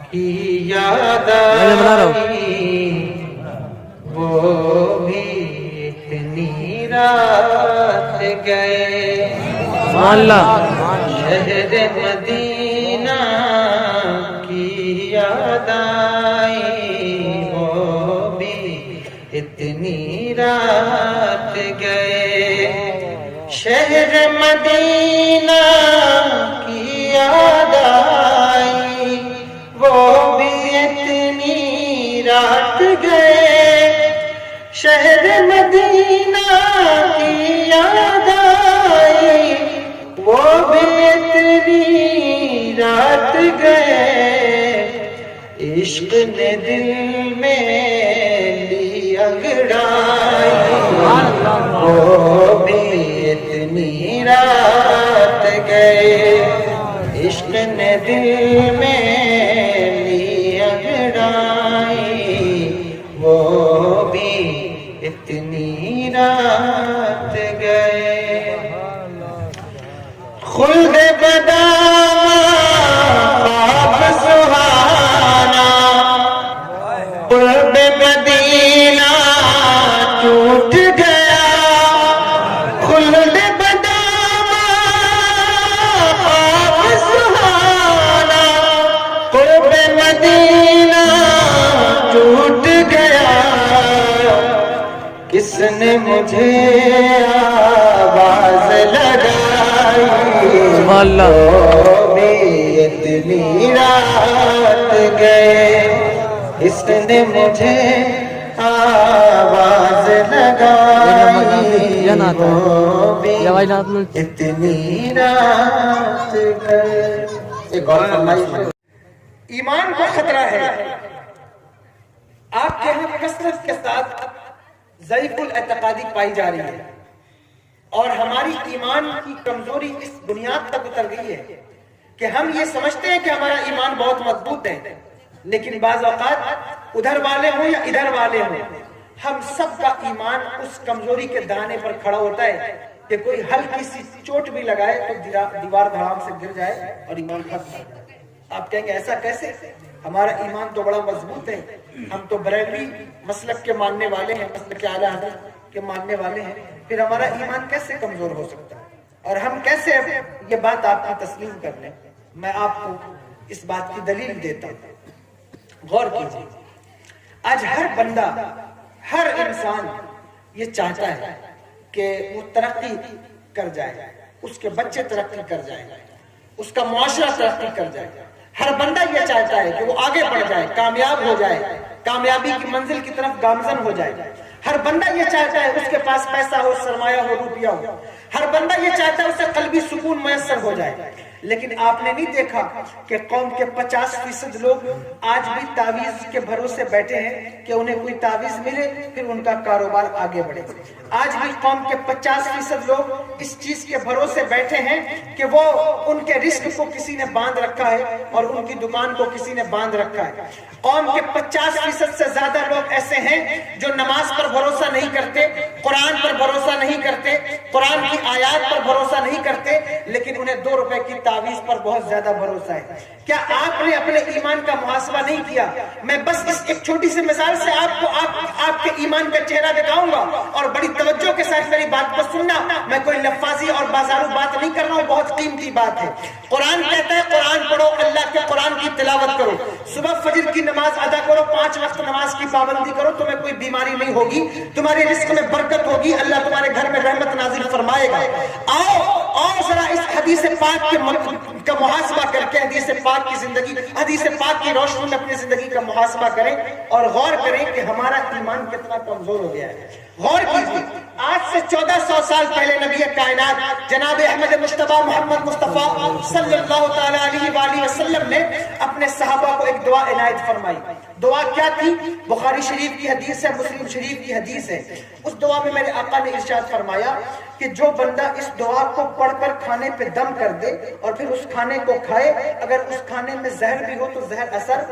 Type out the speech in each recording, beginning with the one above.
کی یاد آئی وہ بھی اتنی رات گئے شہر مدینہ کی یاد آئی وہ بھی اتنی رات گئے شہر مدینہ کی یاد آئی وہ بھی اتنی رات گئے شہر مدینہ کی یاد آئی وہ بھی اتنی رات گئے عشق نے دل میں لی انگڑائی وہ بھی اتنی رات گئے عشق نے دل میں لی انگڑائی وہ بھی اتنی رات گئے خلد بداما خواب سہانا قرب مدینہ ٹوٹ گیا خلد بداما خواب سہانا قرب مدینہ ٹوٹ گیا کس نے مجھے آواز لگائی وہ بھی اتنی رات گئے اس نے مجھے آواز لگائی وہ بھی اتنی رات گئے ایک اور فرمائش ایمان کو خطرہ ہے آپ کے یہاں کثرت کے ساتھ ضعیف الاعتقادی پائی جا رہی ہے اور ہماری ایمان کی کمزوری اس بنیاد تک اتر گئی ہے کہ ہم یہ سمجھتے ہیں کہ ہمارا ایمان بہت مضبوط ہے لیکن بعض اوقات ادھر والے ہوں یا ادھر والے ہوں ہم سب کا ایمان اس کمزوری کے دانے پر کھڑا ہوتا ہے کہ کوئی ہلکی سی چوٹ بھی لگائے تو دیوار دھڑام سے گر جائے اور ایمان ختم ہو جائے آپ کہیں گے ایسا کیسے ہمارا ایمان تو بڑا مضبوط ہے ہم تو بریلوی مسلک کے ماننے والے ہیں مسلک اعلیٰ حضرت کے ماننے والے ہیں پھر ہمارا ایمان کیسے کمزور ہو سکتا ہے اور ہم کیسے یہ بات آپ کی تسلیم کر لیں میں آپ کو اس بات کی دلیل دیتا ہوں غور کیجیے آج ہر بندہ ہر انسان یہ چاہتا ہے کہ وہ ترقی کر جائے اس کے بچے ترقی کر جائیں اس کا معاشرہ ترقی کر جائے ہر بندہ یہ چاہتا ہے کہ وہ آگے بڑھ جائے کامیاب ہو جائے کامیابی کی منزل کی طرف گامزن ہو جائے ہر بندہ یہ چاہتا ہے اس کے پاس پیسہ ہو سرمایہ ہو روپیہ ہو ہر بندہ یہ چاہتا ہے اسے قلبی سکون میسر ہو جائے لیکن آپ نے نہیں دیکھا کہ قوم کے 50% لوگ آج بھی تعویذ کے بھروسے بیٹھے ہیں کہ انہیں کوئی تعویذ ملے پھر ان کا کاروبار آگے بڑھے آج بھی قوم کے 50% لوگ اس چیز کے بھروسے بیٹھے ہیں کہ وہ ان کے رزق کو کسی نے باندھ رکھا ہے اور ان کی دکان کو کسی نے باندھ رکھا ہے قوم کے 50% سے زیادہ لوگ ایسے ہیں جو نماز پر بھروسہ نہیں کرتے قرآن پر بھروسہ نہیں کرتے قرآن کی آیات پر بھروسہ نہیں کرتے لیکن انہیں 2 روپے کی تعویذ پر بہت زیادہ بھروسہ ہے کیا آپ نے اپنے ایمان کا محاسبہ نہیں کیا میں بس اس ایک چھوٹی سی مثال سے آپ کے ایمان کا چہرہ دکھاؤں گا اور بڑی توجہ کے ساتھ میری بات کو سننا میں کوئی لفاظی اور بازارو بات نہیں کر رہا ہوں بہت قیمتی بات ہے قرآن کہتا ہے قرآن پڑھو اللہ کے قرآن کی تلاوت کرو صبح فجر کی نماز ادا کرو 5 وقت نماز کی پابندی کرو تمہیں کوئی بیماری نہیں ہوگی تمہارے رزق میں برکت ہوگی اللہ تمہارے گھر میں رحمت نازل فرمائے گا آؤ ذرا اس حدیث پاک کا محاسبہ کر کے حدیث پاک کی زندگی حدیث پاک کی روشنی میں اپنی زندگی کا محاسبہ کریں اور غور کریں کہ ہمارا ایمان کتنا کمزور ہو گیا ہے غور کیجیے آج سے 1400 سال پہلے نبی کائنات جناب احمد مصطفیٰ محمد مصطفیٰ صلی اللہ تعالی علیہ وآلہ وسلم نے اپنے صحابہ کو ایک دعا عنایت فرمائی دعا کیا تھی بخاری شریف کی حدیث ہے مسلم شریف کی حدیث ہے اس دعا میں میرے آقا نے ارشاد فرمایا کہ جو بندہ اس دعا کو پڑھ کر کھانے پہ دم کر دے اور پھر اس کھانے کو کھائے اگر اس کھانے میں زہر بھی ہو تو زہر اثر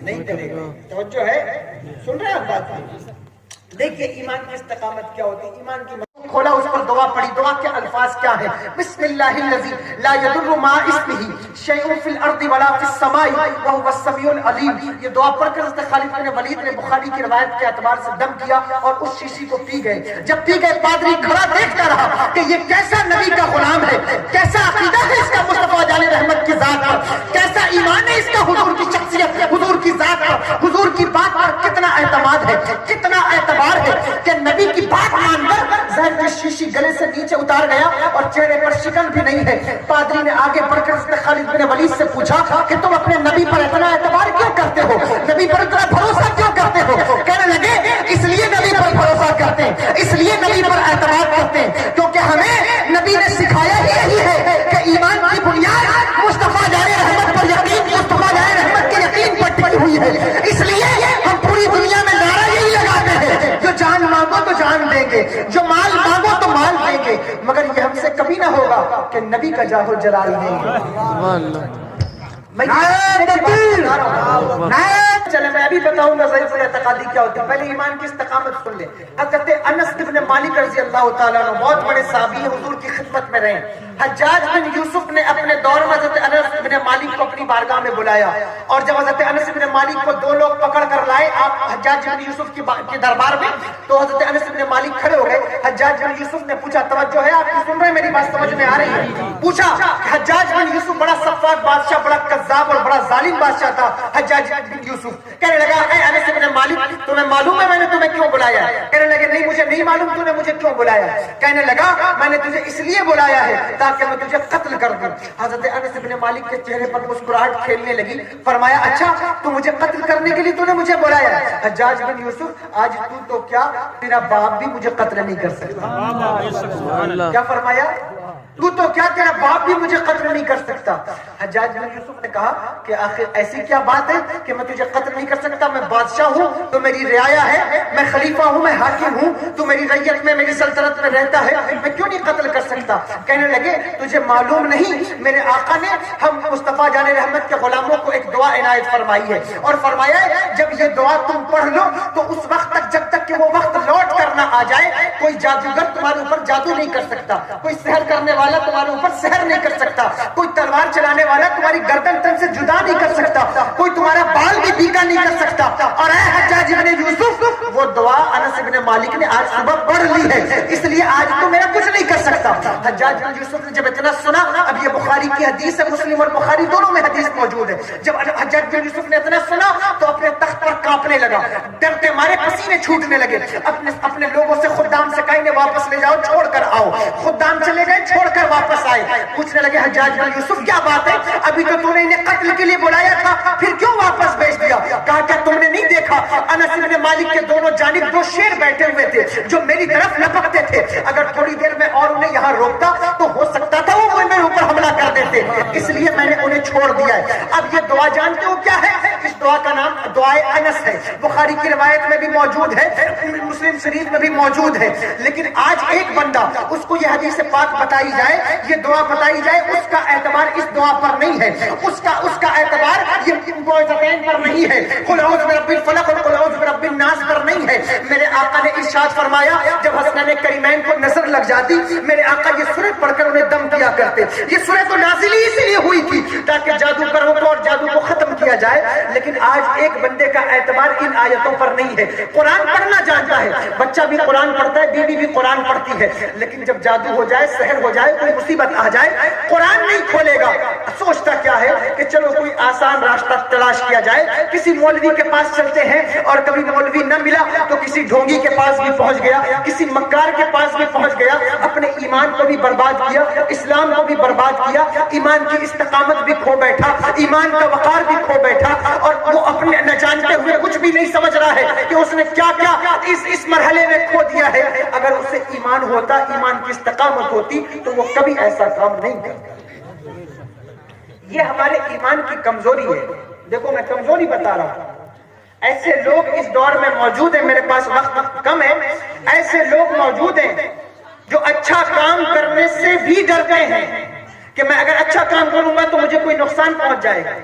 نہیں کرے گا توجہ ہے سن رہے ہیں آپ بات دیکھیے ایمان کی استقامت کیا ہوتی ہے ایمان کی کھولا اس اس پر دعا پڑھی. دعا کے الفاظ کیا ہیں؟ بسم اللہ الذی لا یضر مع اسمہ شیء فی الارض ولا فی السماء وهو السمیع العلیم. یہ دعا پڑھ کر حضرت خالد بن ولید نے بخاری کی روایت کے اعتبار سے دم کیا اور اس شیشی کو پی گئے. جب پی گئے پادری کھڑا دیکھتا رہا کہ یہ کیسا نبی کا غلام ہے, کیسا عقیدہ ہے اس کا مصطفیٰ جان رحمت کی ذات پر, کیسا ایمان ہے اس کا حضور کی شخصیت, حضور کی ذات پر, حضور کی بات پر کتنا اعتماد ہے, کتنا اعتبار ہے کہ نبی کی بات مان کر زہر کی شیشی گلے سے نیچے اتار گیا اور چہرے پر شکن بھی نہیں ہے. پادری نے آگے بڑھ کر حضرت خالد بن ولید سے پوچھا کہ تم اپنے نبی پر اتنا اعتبار کیوں کرتے ہو, نبی پر اتنا بھروسہ کیوں کرتے ہو؟ کہنے لگے اس لیے نبی پر بھروسہ کرتے ہیں, اس لیے نبی پر اعتماد کرتے ہیں کیونکہ ہمیں نبی نے سکھایا ہی یہی ہے کہ ایمان کی بنیاد مصطفیٰ جان رحمت پر یقین, مصطفیٰ جان رحمت کے یقین پر ٹکی ہوئی ہے. اس لیے ہم پوری دنیا میں نعرہ یہی لگاتے ہیں, جو جان مانگو تو جان دیں گے, جو مال مانگو تو مال دیں گے, مگر یہ ہم سے کبھی نہ ہوگا کہ نبی کا جاہ و جلال دیں گے. چلے میں ابھی بتاؤں گا ضعیف اعتقادی کیا ہوتی ہے. پہلے ایمان کی استقامت سن لیں. حضرت انس بن مالک رضی اللہ تعالیٰ عنہ بہت بڑے صحابی حضور کی خدمت میں رہے. حجاج بن یوسف نے اپنے دور میں حضرت انس بن مالک کو اپنی بارگاہ میں بلایا, اور جب حضرت انس بن مالک کو دو لوگ پکڑ کر لائے آپ حجاج بن یوسف کے دربار میں, تو حضرت انس بن مالک کھڑے ہو گئے. حجاج بن یوسف نے پوچھا, توجہ ہے آپ کی, سن رہے ہیں میری بات, سمجھ میں آ رہی ہے؟ پوچھا. حجاج بن یوسف بڑا سفاک بادشاہ, بڑا کذاب اور بڑا ظالم بادشاہ تھا. حجاج بن یوسف کہنے لگا, اے انس بن مالک تمہیں معلوم ہے میں نے تمہیں کیوں بلایا ہے؟ کہنے لگے نہیں مجھے نہیں معلوم تو نے مجھے کیوں بلایا. کہنے لگا میں نے تجھے اس لیے بلایا ہے تاکہ میں تجھے قتل کر دوں. حضرت انس بن مالک کے چہرے پر مسکراہٹ کھیلنے لگی. فرمایا اچھا تو مجھے قتل کرنے کے لیے تو نے مجھے بلایا ہے؟ حجاج بن یوسف آج تو کیا تیرا باپ بھی مجھے قتل نہیں کر سکتا. کیا فرمایا؟ تو کیا تیرا باپ بھی مجھے قتل نہیں کر سکتا. حجاج بن یوسف نے کہا کہ آخر ایسی کیا بات ہے کہ میں تجھے قتل نہیں کر سکتا؟ میں بادشاہ ہوں تو میری رعایا ہے, میں خلیفہ ہوں, میں حاکم ہوں, تو میری رعیت میں میری سلطنت میں رہتا ہے, میں کیوں نہیں قتل کر سکتا؟ کہنے لگے تجھے معلوم نہیں میرے آقا نے ہم مصطفیٰ جان رحمت کے غلاموں کو ایک دعا عنایت فرمائی ہے, اور فرمایا ہے جب یہ دعا تم پڑھ لو تو اس وقت تک, جب تک کہ وہ وقت لوٹ کر نہ آ جائے, کوئی جادوگر تمہارے اوپر جادو نہیں کر سکتا, کوئی سحر کرنے والا تمہارے اوپر سحر نہیں کر سکتا, کوئی تلوار چلانے والا تمہاری گردن تن سے جدا نہیں کر سکتا, کوئی تمہارا بال بھی بیکا نہیں کر سکتا. اور اے حجاج بن یوسف وہ دعا انس بن مالک نے آج صبح پڑھ لی ہے, اس لیے آج تو میرا کچھ نہیں کر سکتا. حجاج بن یوسف نے جب اتنا سنا, اب یہ بخاری کی حدیث ہے, مسلم اور بخاری دونوں میں حدیث موجود ہے, جب حجاج بن یوسف نے اتنا سنا تو اپنے تخت پر کانپنے لگا, ڈر کے مارے پسینے چھوٹنے لگے. اپنے لوگوں سے خدام سے کہیں واپس لے جاؤ, چھوڑ کر آؤ. خدام چلے گئے, چھوڑ کر واپس آئے. پوچھنے لگے حجاج بن یوسف کیا بات ہے, ابھی تو نے انہیں قتل کے لیے بلایا تھا, پھر کیوں واپس بھیج دیا؟ کہا کیا تم نے نہیں دیکھا انس بن مالک کے دونوں جانب دو شیر بیٹھے ہوئے تھے جو میری طرف لپکتے تھے, اگر تھوڑی دیر میں اور انہیں یہاں روکتا تو ہو سکتا تھا وہ میرے اوپر حملہ کر دیتے, اس لیے میں نے انہیں چھوڑ دیا ہے. اب یہ دعا جانتے ہو کیا ہے؟ اس دعا کا نام دعائے انس ہے, بخاری کی روایت میں بھی موجود ہے, مسلم شریف میں بھی موجود ہے. لیکن آج ایک بندہ اس کو یہ حدیث پاک بتائی جائے, یہ دعا بتائی جائے, اس کا اعتبار اس دعا پر نہیں ہے, اس کا اعتبار یہ معوذتین پر نہیں ہے, قل اعوذ برب الفلق اور قل اعوذ برب الناس پر نہیں ہے. میرے آقا نے ارشاد فرمایا جب حسنین کریمین کو نظر لگ جاتی, میرے آقا یہ سورہ پڑھ کر انہیں دم کیا کرتے. یہ سورہ تو نازل ہی اس لیے ہوئی تھی تاکہ جادوگروں کو اور جادو کو ختم کیا جائے. لیکن آج ایک بندے کا اعتبار ان آیتوں پر نہیں ہے. قرآن پڑھنا جانتا ہے, بچہ بھی قرآن پڑھتا ہے, بیوی بھی قرآن پڑھتی ہے, لیکن جب جادو ہو جائے, سحر ہو جائے, کوئی مصیبت آ جائے, قرآن نہیں کھولے گا. سوچتا کیا ہے کہ چلو کوئی آسان راستہ تلاش کیا جائے, کسی مولوی کے پاس چلتے ہیں, اور کبھی مولوی نہ ملا تو کسی ڈھونگی کے پاس بھی پہنچ گیا, کسی مکار کے پاس بھی پہنچ گیا, اپنے ایمان کو بھی برباد کیا, اسلام کو بھی برباد کیا, ایمان کی استقامت بھی کھو بیٹھا, ایمان کا وقار بھی کھو بیٹھا, اور وہ اپنے نہ جانتے ہوئے کچھ بھی نہیں سمجھ رہا ہے کہ اس نے کیا کیا اس مرحلے میں کھو دیا ہے. اگر اسے ایمان ہوتا, ایمان کی استقامت ہوتی, تو وہ کبھی ایسا کام نہیں کرتا. یہ ہمارے ایمان کی کمزوری ہے. دیکھو میں کمزوری بتا رہا ہوں, ایسے لوگ اس دور میں موجود ہیں, میرے پاس وقت کم ہے, ایسے لوگ موجود ہیں جو اچھا کام کرنے سے بھی ڈرتے ہیں کہ میں اگر اچھا کام کروں گا تو مجھے کوئی نقصان پہنچ جائے گا.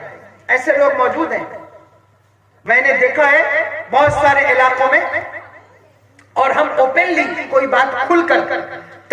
ایسے لوگ موجود ہیں, میں نے دیکھا ہے بہت سارے علاقوں میں, اور ہم اوپنلی کوئی بات کھل کر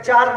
4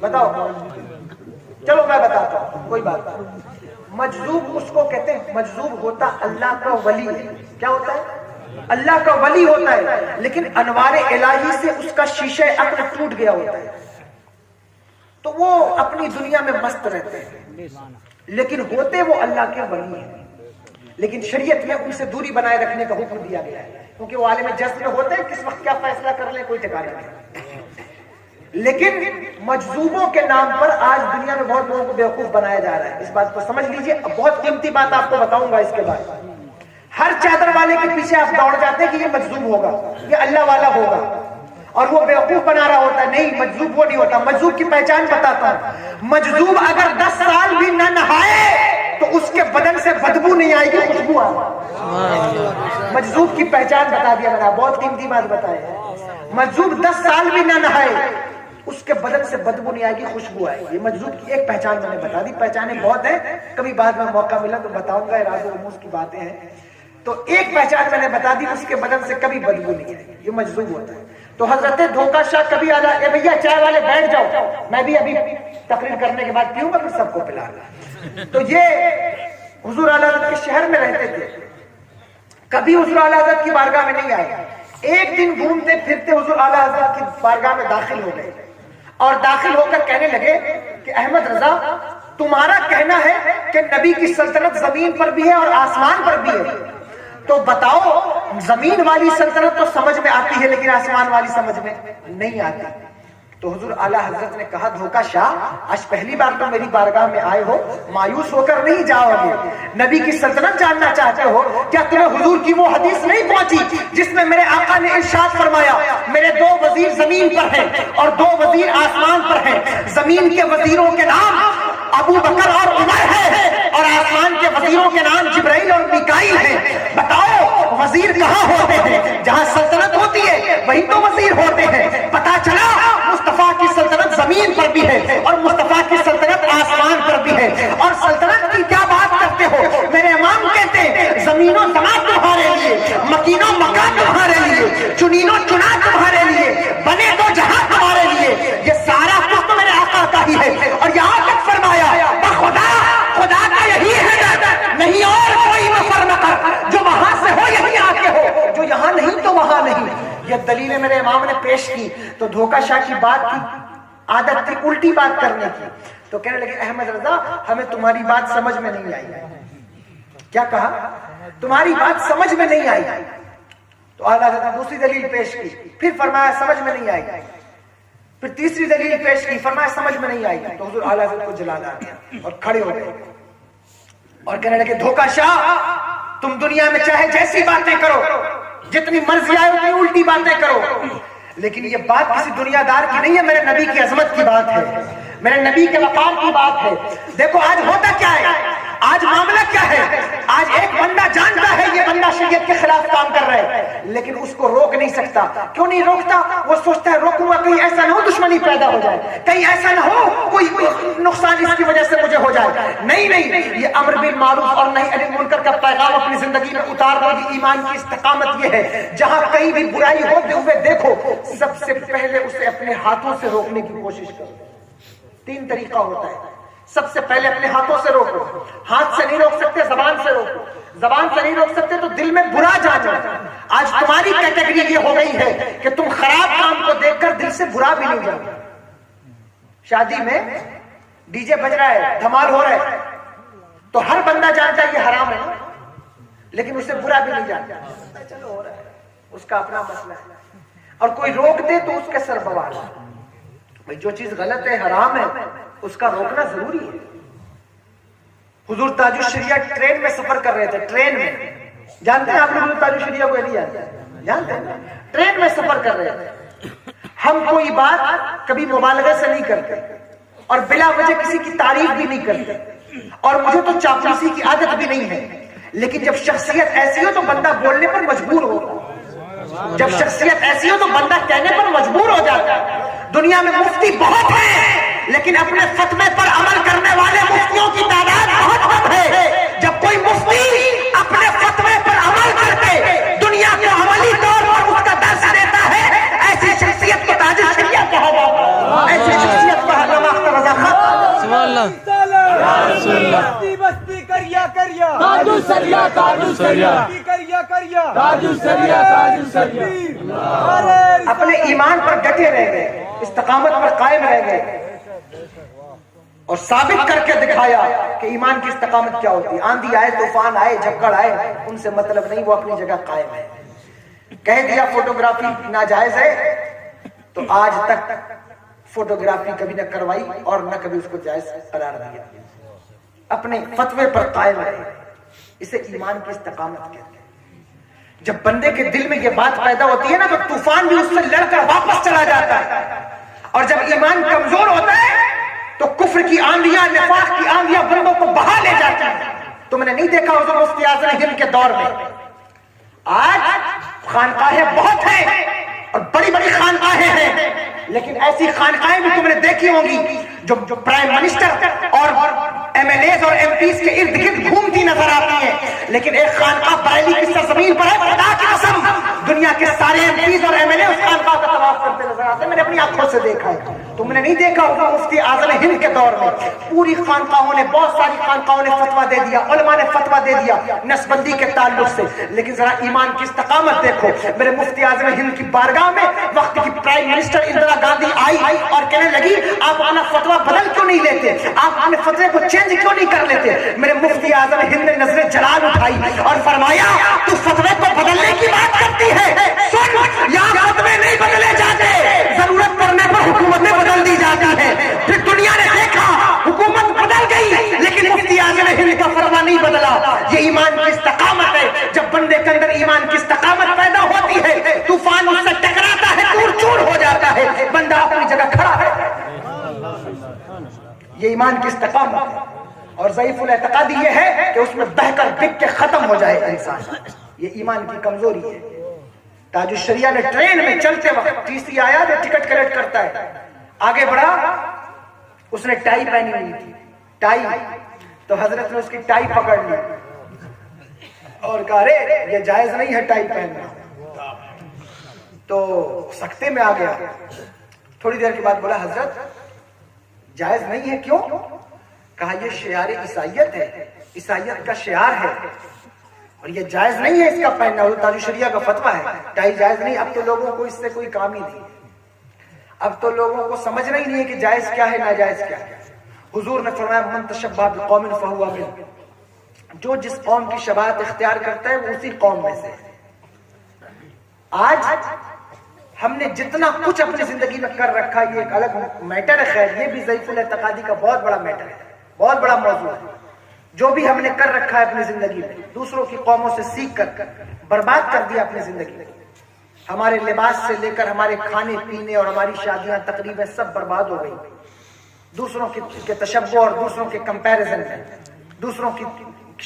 بتاؤ، چلو میں بتاتا ہوں، کوئی بات نہیں. مجذوب اس کو کہتے ہیں، مجذوب ہوتا اللہ کا ولی ہے. کیا ہوتا ہے؟ اللہ کا ولی ہوتا ہے، لیکن انوار الہی سے اس کا شیشہ عقل ٹوٹ گیا ہوتا ہے، تو وہ اپنی دنیا میں مست رہتے ہیں، لیکن ہوتے وہ اللہ کے ولی ہیں. لیکن شریعت میں ان سے دوری بنائے رکھنے کا حکم دیا گیا ہے، کیونکہ وہ عالم جذب میں ہوتے ہیں، کس وقت کیا فیصلہ کر لیں کوئی ٹھکانا نہیں. لیکن مجذوبوں کے نام پر آج دنیا میں بہت لوگوں کو بیوقوف بنایا جا رہا ہے. اس بات کو سمجھ لیجئے. بہت قیمتی بات آپ کو بتاؤں گا اس کے بعد. ہر چادر والے کے پیچھے آپ دوڑ جاتے ہیں کہ یہ مجذوب ہوگا، یہ اللہ والا ہوگا، اور وہ بیوقوف بنا رہا ہوتا ہے. نہیں، مجذوب وہ نہیں ہوتا. مجذوب کی پہچان بتاتا ہوں. مجذوب اگر 10 سال بھی نہ نہائے تو اس کے بدن سے بدبو نہیں آئے گی، خوشبو آئے گی. مجذوب کی پہچان بتا دیا میں نے. بہت قیمتی بات بتائی. مجذوب 10 سال بھی نہ نہائے اس کے بدن سے بدبو نہیں آئے گی، خوشبو آئے گی. یہ مجذوب کی ایک پہچان میں نے بتا دی. پہچانیں بہت ہیں، کبھی بعد میں موقع ملا تو بتاؤں گا. راز و رموز کی باتیں ہیں. تو ایک پہچان میں نے بتا دی، اس کے بدن سے کبھی بدبو نہیں آئے گی. یہ مجذوب ہوتا ہے. تو حضرت دھوکہ شاہ کبھی آ جائے، اے بھیا چائے والے بیٹھ جاؤ، میں بھی ابھی تقریر کرنے کے بعد پیوں گا، پھر سب کو پلا گا. تو یہ حضور اعلی حضرت کے شہر میں رہتے تھے. کبھی حضور اعلی حضرت کی بارگاہ میں نہیں آئے. ایک دن گھومتے پھرتے حضور اعلی حضرت کی بارگاہ میں داخل ہو گئے، اور داخل ہو کر کہنے لگے کہ احمد رضا، تمہارا کہنا ہے کہ نبی کی سلطنت زمین پر بھی ہے اور آسمان پر بھی ہے، تو بتاؤ زمین والی سلطنت تو سمجھ میں آتی ہے لیکن آسمان والی سمجھ میں نہیں آتی. تو حضور اعلی حضرت نے کہا، دھوکہ شاہ، آج پہلی بار تو میری بارگاہ میں آئے ہو، مایوس ہو کر نہیں جاؤ گے. نبی کی سلطنت جاننا چاہتے ہو؟ کیا تمہیں حضور کی وہ حدیث نہیں پہنچی جس میں میرے آقا نے ارشاد فرمایا، میرے 2 وزیر زمین پر ہیں اور 2 وزیر آسمان پر ہیں. زمین کے وزیروں کے نام ابو بکر اور عمر ہے، اور آسمان کے وزیروں کے نام جبرائیل اور میکائیل ہیں. بتاؤ وزیر کہاں ہوتے ہیں؟ جہاں سلطنت ہوتی ہے وہیں تو وزیر ہوتے ہیں. پتا چلا مصطفیٰ کی سلطنت زمین پر بھی ہے اور مصطفیٰ کی سلطنت آسمان پر بھی ہے. اور سلطنت کی کیا بات کرتے ہو؟ میرے امام کہتے ہیں، زمین و زمان تمہارے لیے، مکین و مکان تمہارے لیے، چنین و چنا تمہارے لیے، بنے تو جہاں تمہارے لیے. یہ سارا کچھ تو میرے آقا کا ہی ہے. اور یہاں تک فرمایا، خدا خدا کا یہی ہے، نہیں اور کوئی مفر نہ کر، جو وہاں سے ہو یہی آ کے ہو، جو یہاں نہیں تو وہاں نہیں. یہ دلیل میرے امام نے پیش کی. تو دھوکہ شاہ کی بات کی عادت تھی الٹی بات کرنے کی. تو کہنے لگے، احمد رضا، ہمیں تمہاری بات سمجھ میں نہیں آئی. کیا کہا؟ تمہاری بات سمجھ میں نہیں آئی. تو اعلیٰ حضرت نے دوسری دلیل پیش کی. پھر فرمایا سمجھ میں نہیں آئی. پھر تیسری دلیل پیش کی. فرمایا سمجھ میں نہیں آئی. تو حضور اعلیٰ حضرت کو جلال آ گیا اور کھڑے ہو گئے اور کہنے لگے، دھوکہ شاہ، تم دنیا میں چاہے جیسی باتیں کرو، جتنی مرضی آئے اتنی الٹی باتیں کرو، لیکن یہ بات کسی دنیا دار کی نہیں ہے، میرے نبی کی عظمت کی بات ہے، میرے نبی کے وقار کی بات ہے. دیکھو آج ہوتا کیا ہے، آج معاملہ کیا ہے. آج ایک بندہ جانتا ہے یہ بندہ شریعت کے خلاف کام کر رہا ہے، لیکن اس کو روک نہیں سکتا. کیوں نہیں روکتا؟ وہ سوچتا ہے روکوں گا کہیں ایسا نہ ہو دشمنی پیدا ہو جائے، کہیں ایسا نہ ہو کوئی نقصان اس کی وجہ سے مجھے ہو جائے. نہیں، یہ امر بالمعروف اور نہی عن المنکر کا پیغام اپنی زندگی میں اتارنے کی ایمان کی استقامت یہ ہے. جہاں کہیں بھی برائی ہوتے ہوئے دیکھو، سب سے پہلے اسے اپنے ہاتھوں سے روکنے کی کوشش کرو. 3 طریقہ ہوتا ہے. سب سے پہلے اپنے ہاتھوں سے روکو. ہاتھ سے نہیں روک سکتے، زبان سے روکو. زبان سے نہیں روک سکتے تو دل میں برا جانو. آج تمہاری کیٹیگری یہ ہو گئی ہے کہ تم خراب کام کو دیکھ کر دل سے برا بھی نہیں جانتے. شادی میں ڈی جے بج رہا ہے، دھمال ہو رہا ہے، تو ہر بندہ جانتا ہے یہ حرام ہے، لیکن اسے برا بھی نہیں جانتا. چلو ہو رہا ہے، اس کا اپنا مسئلہ ہے. اور کوئی روک دے تو اس کے سر بوار. جو چیز غلط ہے، حرام ہے، اس کا روکنا ضروری ہے. حضور تاج الشریعہ ٹرین میں سفر کر رہے تھے. ٹرین میں جانتے ہیں آپ لوگ تاج الشریعہ کو نہیں جانتے ہیں؟ ٹرین میں سفر کر رہے تھے. ہم کوئی بات کبھی مبالغے سے نہیں کرتے اور بلا وجہ کسی کی تعریف بھی نہیں کرتے، اور مجھے تو چاپلوسی کی عادت بھی نہیں ہے. لیکن جب شخصیت ایسی ہو تو بندہ بولنے پر مجبور ہوتا ہے. جب شخصیت ایسی ہو تو بندہ کہنے پر مجبور ہو جاتا ہے. دنیا میں مفتی بہت ہیں، لیکن اپنے فتوے پر عمل کرنے والے مفتیوں کی تعداد بہت کم ہے. جب کوئی مفتی اپنے فتوے پر عمل کر کے دنیا کو عملی طور پر اس کا درس دیتا ہے، ایسی شخصیت کو تاج الشریعہ کہا جاتا ہے. ایسی شخصیت کو رہنما السریہ تاج السریہ تاج السریہ تاج السریہ. اپنے ایمان پر ڈٹے رہ گئے, استقامت پر قائم رہ گئے اور ثابت کر کے دکھایا کہ ایمان کی استقامت کیا ہوتی ہے. آندھی آئے, طوفان آئے, جھکڑ آئے, ان سے مطلب نہیں, وہ اپنی جگہ قائم ہے. کہہ دیا فوٹوگرافی ناجائز ہے تو آج تک فوٹوگرافی کبھی نہ کروائی اور نہ کبھی اس کو جائز قرار دیا. اپنے فتوے پر قائم رہے. اسے ایمان کی استقامت کہتے ہیں. جب بندے کے دل میں یہ بات پیدا ہوتی ہے نا تو طوفان بھی اس سے لڑ کر واپس چلا جاتا ہے. اور جب ایمان کمزور ہوتا ہے تو کفر کی آندیاں, نفاق کی آندیاں بندوں کو بہا لے جاتی ہیں. تم نے نہیں دیکھا حضور مفتی اعظم ہند کے دور میں آج خانقاہیں بہت ہیں اور بڑی بڑی خانقاہیں ہیں, لیکن ایسی خانقاہیں بھی تم نے دیکھی ہوں گی جو پرائم منسٹر اور ایم ایل ایز اور ایم پیز کے ارد گرد گھومتی نظر آتی ہیں. لیکن ایک خانقاہ بریلی کی سرزمین پر ہے, خدا کی قسم دنیا کے سارے ایم پیز اور ایم ایل اے اس خانقاہ کا طواف کرتے نظر آتے ہیں. میں نے اپنی آنکھوں سے دیکھا ہے, تم نے نہیں دیکھا ہوگا. مفتی اعظم ہند کے دور میں پوری خانقاہوں نے, بہت ساری خانقاہوں نے فتویٰ دے دیا, علماء نے فتویٰ دے دیا نسبندی کے تعلق سے. لیکن ذرا ایمان کی استقامت دیکھو. میرے مفتی اعظم ہند کی بارگاہ میں وقت کی پرائم منسٹر اندرا گاندھی آئی اور کہنے لگی آپ اپنا فتویٰ بدل کیوں نہیں لیتے, آپ اپنے فتوے کو چینج کیوں نہیں کر لیتے. میرے مفتی اعظم ہند نے نظر جلال اٹھائی اور فرمایا تو فتوے کو بدلنے کی بات کرتی ہے, سن یہاں فتوے نہیں بدلے جاتے, ضرورت پڑنے پر حکومتیں بدل دی جاتی ہیں. پھر دنیا نے دیکھا حکومت بدل گئی لیکن مفتی اعظم ہند کا فتویٰ نہیں بدلا. یہ ایمان کی استقامت ہے. جب بندے کے اندر ایمان کی استقامت پیدا ہوتی ہے طوفان اس سے ٹکراتا ہے, چور چور ہو جاتا ہے, بندہ اپنی جگہ کھڑا ہے. یہ ایمان کی استقامت ہے. اور ضعیف الاعتقادی یہ ہے کہ اس میں بہہ کر بک کے ختم ہو جائے انسان. یہ ایمان کی کمزوری ہے. تاج الشریعہ نے ٹرین میں چلتے وقت ٹی سی آیا جو ٹکٹ کلیکٹ کرتا ہے, آگے بڑھا, اس نے ٹائی پہنی ہوئی تھی, ٹائی, تو حضرت نے اس کی ٹائی پکڑ لی اور کہا ارے یہ جائز نہیں ہے ٹائی پہننا. تو سکتے میں آ گیا. تھوڑی دیر کے بعد بولا حضرت جائز نہیں ہے, کیوں؟ کہا یہ شعار عیسائیت ہے, عیسائیت کا شعار ہے اور یہ جائز نہیں ہے اس کا پہننا. تاج الشریعہ کا فتویٰ ہے ٹائی جائز نہیں. اب تو لوگوں کو اس سے کوئی کام ہی نہیں, اب تو لوگوں کو سمجھنا ہی نہیں ہے کہ جائز کیا ہے ناجائز کیا ہے. حضور نے فرمایا من تشبہ بقوم فہو منہ, جو جس قوم کی شباہت اختیار کرتا ہے وہ اسی قوم میں سے. آج ہم نے جتنا کچھ اپنی زندگی میں کر رکھا یہ ایک الگ میٹر ہے. خیر یہ بھی ضعیف الاعتقادی کا بہت بڑا میٹر ہے, بہت بڑا موضوع ہے. جو بھی ہم نے کر رکھا ہے اپنی زندگی میں دوسروں کی قوموں سے سیکھ کر برباد کر دیا اپنی زندگی میں. ہمارے لباس سے لے کر ہمارے کھانے پینے اور ہماری شادیاں تقریباً سب برباد ہو گئی دوسروں کے تشبہ اور دوسروں کے کمپیریزن میں, دوسروں کی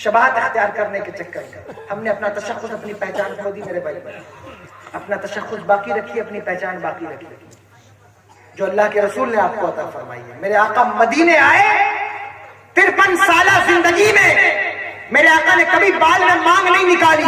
شباہت اختیار کرنے کے چکر میں. ہم نے اپنا تشخص, اپنی پہچان کھو دی. میرے بھائی اپنا تشخص باقی رکھیے, اپنی پہچان باقی رکھیے جو اللہ کے رسول نے آپ کو عطا فرمائی ہے. میرے آقا مدینے آئے 53 سالہ زندگی میں میرے آقا نے کبھی بال میں مانگ نہیں نکالی,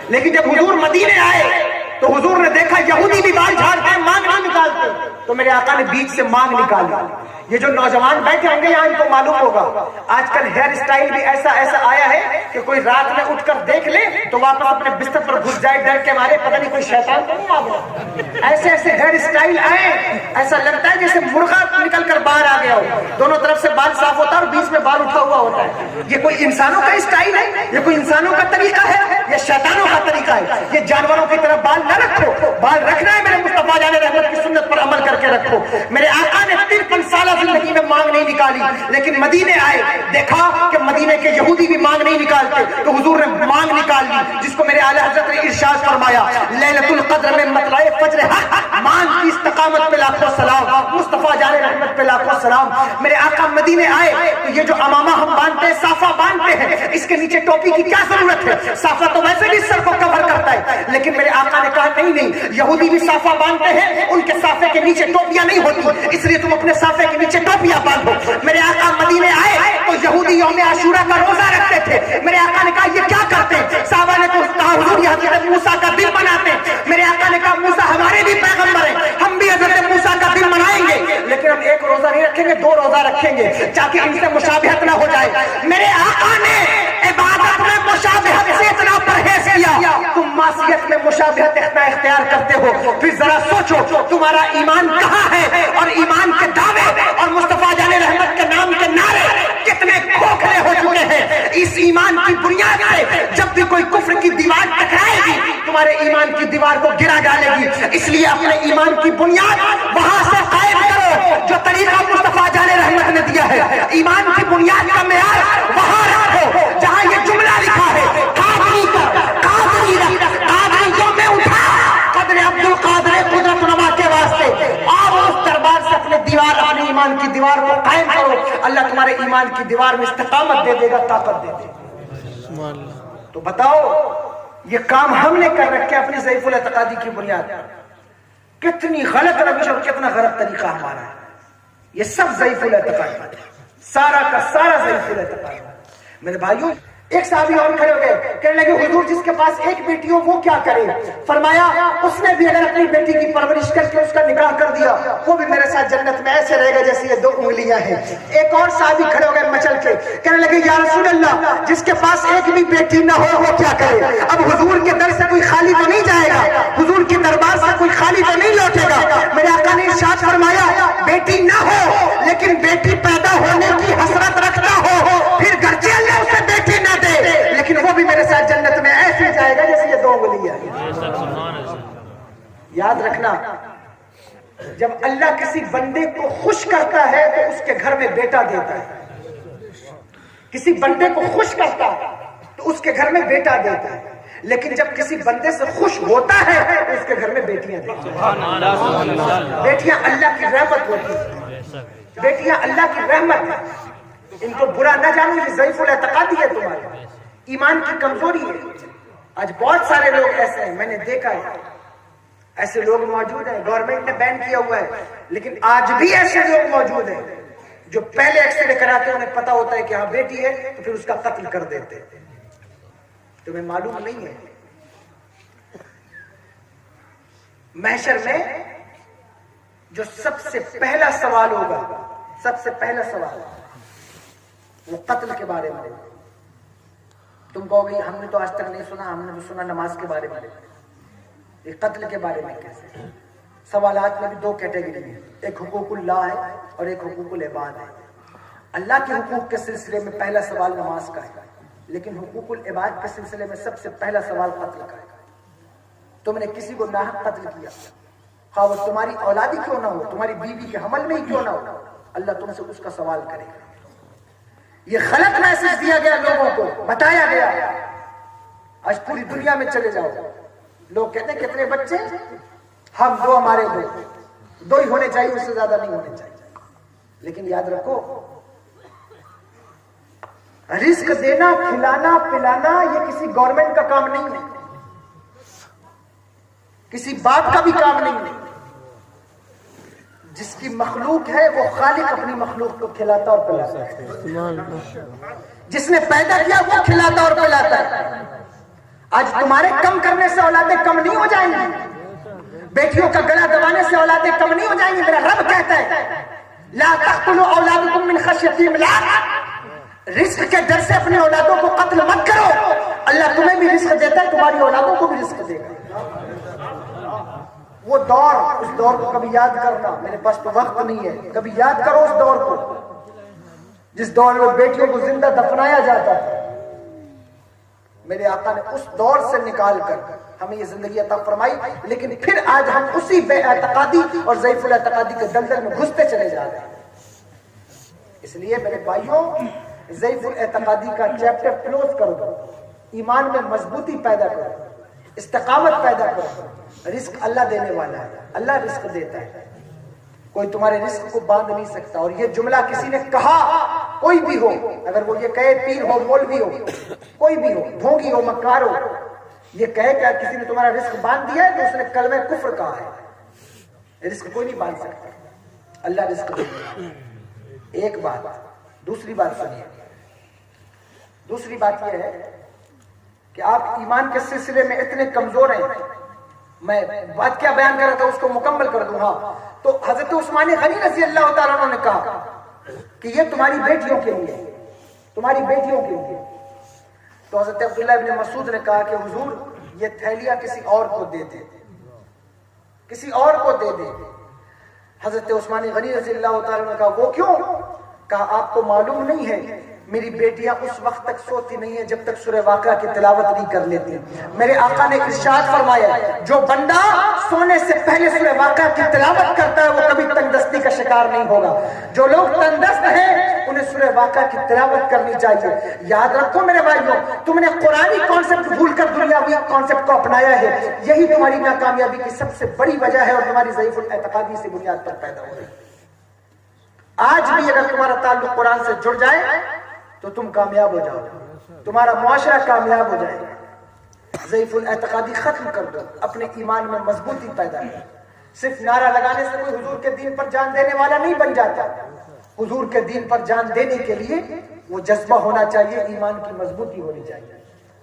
لیکن جب حضور مدینے آئے تو حضور نے دیکھا یہودی بھی بال جھاڑتے ہیں مانگ نہیں نکالتے, تو میرے آقا نے بیچ سے مانگ نکالی. یہ جو نوجوان بیٹھے ہوں گے یہاں ان کو معلوم ہوگا آج کل ہیئر اسٹائل بھی ایسا آیا ہے کہ کوئی رات میں اٹھ کر دیکھ لے تو واپس اپنے بستر پر گھس جائے ڈر کے مارے, پتہ نہیں کوئی شیطان تو نہیں آ گیا. ایسے ہیئر اسٹائل آئے, ایسا لگتا ہے جیسے مرغا نکل کر باہر آ گیا ہو. دونوں طرف سے بال صاف ہوتا ہے اور بیچ میں بال اٹھا ہوا ہوتا ہے. یہ کوئی انسانوں کا اسٹائل ہے؟ یہ کوئی انسانوں کا طریقہ ہے؟ یہ شیطانوں کا طریقہ ہے. یہ جانوروں کی طرح بال نہ رکھو, بال رکھنا ہے میرے مصطفیٰ جان رحمت کی سنت پر عمل کر کے رکھو. میرے آقا نے 53 سالہ زندگی میں مانگ نہیں نکالی, لیکن مدینے آئے دیکھا کہ مدینے کے یہودی بھی مانگ نہیں نکالتے تو حضور نے مانگ نکال لی, جس کو میرے اعلی حضرت نے ارشاد فرمایا لیلۃ القدر میں مطلع فجر حق, مانگ کی استقامت پہ لاکھوں سلام, مصطفیٰ جان رحمت پہ لاکھوں سلام. میرے آقا مدینے آئے تو یہ جو امامہ ہم باندھتے ہیں, صافہ باندھتے ہیں, اس کے نیچے ٹوپی کی کیا ضرورت ہے؟ صافہ تو ویسے بھی سر کو کور کرتا ہے. لیکن میرے آقا نے کہا نہیں, یہودی بھی صافہ باندھتے ہیں, ان کے صافے کے نیچے ٹوپیاں نہیں ہوتی, اس لیے تم اپنے صافے کے نیچے ٹوپیاں باندھو. میرے آقا مدینے آئے تو یہودی یوم عاشورہ کا روزہ رکھتے تھے. میرے آقا نے کہا یہ کیا کرتے ہیں؟ صحابہ نے کہا حضور یہ حضرت موسیٰ کا دن مناتے ہیں. میرے آقا نے کہا موسیٰ ہمارے بھی پیغمبر ہیں, ہم بھی حضرت موسیٰ کا دن منائیں گے, لیکن ہم ایک روزہ نہیں رکھیں گے, 2 روزہ رکھیں گے تاکہ ان سے مشابہت نہ ہو جائے. میرے آقا نے عبادت میں مشابہت معصیت میں مشابہت اختیار کرتے ہو، پھر ذرا سوچو تمہارا ایمان کہاں ہے، اور ایمان کے دعوے اور مصطفیٰ جان رحمت کے نام کے نعرے کتنے کھوکھلے ہو چکے ہیں۔ اس ایمان کی بنیاد سے جب بھی کوئی کفر کی دیوار ٹکرائے گی تمہارے ایمان کی دیوار کو گرا ڈالے گی۔ اس لیے اپنے ایمان کی بنیاد وہاں سے قائم کرو جو طریقہ مصطفیٰ جان رحمت نے دیا ہے۔ ایمان کی بنیاد کا معیار وہاں رکھو جہاں یہ جملہ لکھا ہے، قادری جو میں اٹھا قدر عبد القادر قدرت نما کے واسطے، اور اس دربار سے اپنے دیوار، اپنے ایمان کی دیوار کو قائم کرو، اللہ تمہارے ایمان کی دیوار میں استقامت دے دے گا، طاقت دے دے گا۔ تو بتاؤ یہ کام ہم نے کر رکھے اپنی ضعیف الاعتقادی کی بنیاد پر، کتنی غلط روش اور کتنا غلط طریقہ ہمارا ہے۔ یہ سب ضعیف الاعتقاد، سارا کا سارا ضعیف الاعتقاد۔ میرے بھائیوں، ایک صحابی اور کھڑے ہو گئے، کہنے لگے حضور جس کے پاس ایک بیٹی ہو وہ کیا کرے؟ فرمایا اس نے بھی اگر اپنی بیٹی کی پرورش کر کے اس کا نکاح کر دیا وہ بھی میرے ساتھ جنت میں ایسے رہے گا جیسے یہ 2 انگلیاں ہیں۔ ایک اور صحابی کھڑے ہو گئے مچل کے، کہنے لگے یا رسول اللہ جس کے پاس ایک بھی بیٹی نہ ہو وہ کیا کرے؟ اب حضور کے در سے کوئی خالی تو نہیں جائے گا، حضور کے دربار سے کوئی خالی تو نہیں لوٹے گا۔ میرے آقا نے ارشاد فرمایا بیٹی نہ ہو لیکن بیٹی پیدا ہونے کی حسرت رکھتا ہو، پھر گرچہ اللہ اسے بیٹی نہ دے لیکن وہ بھی میرے ساتھ جنت میں ایسے جائے گا جیسے یہ 2 انگلیاں ہیں۔ یاد رکھنا جب اللہ کسی بندے کو خوش کرتا ہے تو اس کے گھر میں بیٹا دیتا ہے، کسی بندے کو خوش کرتا ہے تو اس کے گھر میں بیٹا دیتا ہے، لیکن جب کسی بندے سے خوش ہوتا ہے تو اس کے گھر میں بیٹیاں دیتا ہے۔ بیٹیاں اللہ کی رحمت ہوتی ہیں، بیٹیاں اللہ کی رحمت ہے۔ ان کو برا نہ جانو، یہ ضعیف الاعتقادی ہے، تمہارے ایمان کی کمزوری ہے۔ آج بہت سارے لوگ ایسے ہیں، میں نے دیکھا ہے ایسے لوگ موجود ہیں، گورنمنٹ نے بین کیا ہوا ہے لیکن آج بھی ایسے لوگ موجود ہیں جو پہلے ایکس رے کراتے ہیں، انہیں پتا ہوتا ہے کہ ہاں بیٹی ہے تو پھر اس کا قتل کر دیتے ہیں۔ تمہیں معلوم نہیں ہے محشر میں جو سب سے پہلا سوال ہوگا، سب سے پہلا سوال وہ قتل کے بارے میں ہوگا۔ تم کہو گے ہم نے تو آج تک نہیں سنا، ہم نے تو سنا نماز کے بارے میں، یہ قتل کے بارے میں کیسے؟ سوالات میں بھی 2 کیٹیگری ہیں، ایک حقوق اللہ ہے اور ایک حقوق العباد ہے۔ اللہ کے حقوق کے سلسلے میں پہلا سوال نماز کا ہے، لیکن حقوق العباد کے سلسلے میں سب سے پہلا سوال قتل کا ہے۔ تم نے کسی کو ناحق قتل کیا، خواہ وہ تمہاری اولادی کیوں نہ ہو، تمہاری بیوی کے حمل میں ہی کیوں نہ ہو، اللہ تم سے اس کا سوال کرے گا۔ یہ غلط میسج دیا گیا لوگوں کو، بتایا گیا۔ آج پوری دنیا میں چلے جاؤ، لوگ کہتے ہیں کتنے بچے؟ ہم 2، ہمارے 2 ہی ہونے چاہیے، اس سے زیادہ نہیں ہونے چاہیے۔ لیکن یاد رکھو رزق دینا، کھلانا پلانا یہ کسی گورنمنٹ کا کام نہیں ہے، کسی باپ کا بھی کام نہیں ہے۔ جس کی مخلوق ہے وہ خالق اپنی مخلوق کو کھلاتا اور پلاتا ہے، جس نے پیدا کیا وہ کھلاتا اور پلاتا ہے۔ آج تمہارے کم کرنے سے اولادیں کم نہیں ہو جائیں گی، بیٹیوں کا گلا دبانے سے اولادیں کم نہیں ہو جائیں گی۔ میرا رب کہتا ہے لا تقتلوا اولادکم من خشیۃ املاق، رزق کے ڈر سے اپنی اولادوں کو قتل مت کرو، اللہ تمہیں بھی رزق دیتا ہے، تمہاری اولادوں کو بھی رزق دے گا۔ وہ دور، اس دور کو کبھی یاد کرنا، میرے پاس تو وقت نہیں ہے، کبھی یاد کرو اس دور کو جس دور میں بیٹیوں کو زندہ دفنایا جاتا تھا۔ میرے آقا نے اس دور سے نکال کر ہمیں یہ زندگی عطا فرمائی، لیکن پھر آج ہم اسی بے اعتقادی اور ضعیف الاعتقادی کے دلدل میں گھستے چلے جا رہے ہیں۔ اس لیے میرے بھائیوں ضعیف الاعتقادی کا چیپٹر کلوز کر دو، ایمان میں مضبوطی پیدا کرو، استقامت پیدا کرو۔ رزق اللہ دینے والا ہے، اللہ رزق دیتا ہے، کوئی تمہارے رزق کو باندھ نہیں سکتا۔ اور یہ جملہ کسی نے کہا، کوئی بھی ہو، اگر وہ یہ کہے پیر ہو، مولوی ہو، کوئی بھی ہو، ڈھونگی ہو، مکار ہو، یہ کہے کہ کسی نے تمہارا رزق باندھ دیا ہے تو اس نے کلمہ کفر کہا ہے۔ رزق کوئی نہیں باندھ سکتا، اللہ رزق دیتا ہے۔ ایک بات، دوسری بات سنیے، دوسری بات یہ ہے کہ آپ ایمان کے سلسلے میں اتنے کمزور ہیں، میں بات کیا بیان کر رہا تھا اس کو مکمل کر دوں۔ ہاں، تو حضرت عثمان غنی رضی اللہ تعالیٰ عنہ نے کہا کہ یہ تمہاری بیٹیوں کے لیے، تمہاری بیٹیوں کے لیے۔ تو حضرت عبداللہ ابن مسعود نے کہا کہ حضور یہ تھیلیاں کسی اور کو دے دے، کسی اور کو دے دے۔ حضرت عثمان غنی رضی اللہ تعالیٰ نے کہا وہ کیوں؟ کہا آپ کو معلوم نہیں ہے میری بیٹیاں اس وقت تک سوتی نہیں ہیں جب تک سورہ واقعہ کی تلاوت نہیں کر لیتی۔ میرے آقا نے ارشاد فرمایا جو بندہ سونے سے پہلے سورہ واقعہ کی تلاوت کرتا ہے وہ کبھی تنگدستی کا شکار نہیں ہوگا۔ جو لوگ تنگدست ہیں انہیں سورہ واقعہ کی تلاوت کرنی چاہیے۔ یاد رکھو میرے بھائیوں، تم نے قرآنی کانسیپٹ بھول کر دنیاوی کانسیپٹ کو اپنایا ہے، یہی تمہاری ناکامیابی کی سب سے بڑی وجہ ہے اور تمہاری ضعیف الاعتقادی سے بنیاد پر پیدا ہو رہی ہے۔ آج بھی اگر تمہارا تعلق قرآن سے جڑ جائے تو تم کامیاب ہو جاؤ، تمہارا معاشرہ کامیاب ہو جائے گا۔ ضعیف الاعتقادی ختم کر دو، اپنے ایمان میں مضبوطی پیدا کرو۔ صرف نعرہ لگانے سے کوئی حضور کے دین پر جان دینے والا نہیں بن جاتا۔ حضور کے دین پر جان دینے کے لیے وہ جذبہ ہونا چاہیے، ایمان کی مضبوطی ہونی چاہیے۔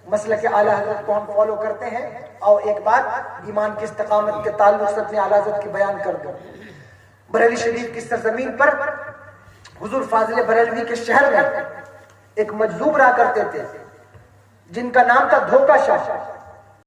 مسلک اعلیٰ حضرت کو ہم فالو کرتے ہیں، اور ایک بات ایمان کی استقامت کے تعلق سے اپنے اعلیٰ حضرت کی بیان کر دو۔ بریلی شریف کی سرزمین پر حضور فاضل بریلوی کے شہر میں ایک مجذوب رہا کرتے تھے جن کا نام تھا دھوکہ شاہ۔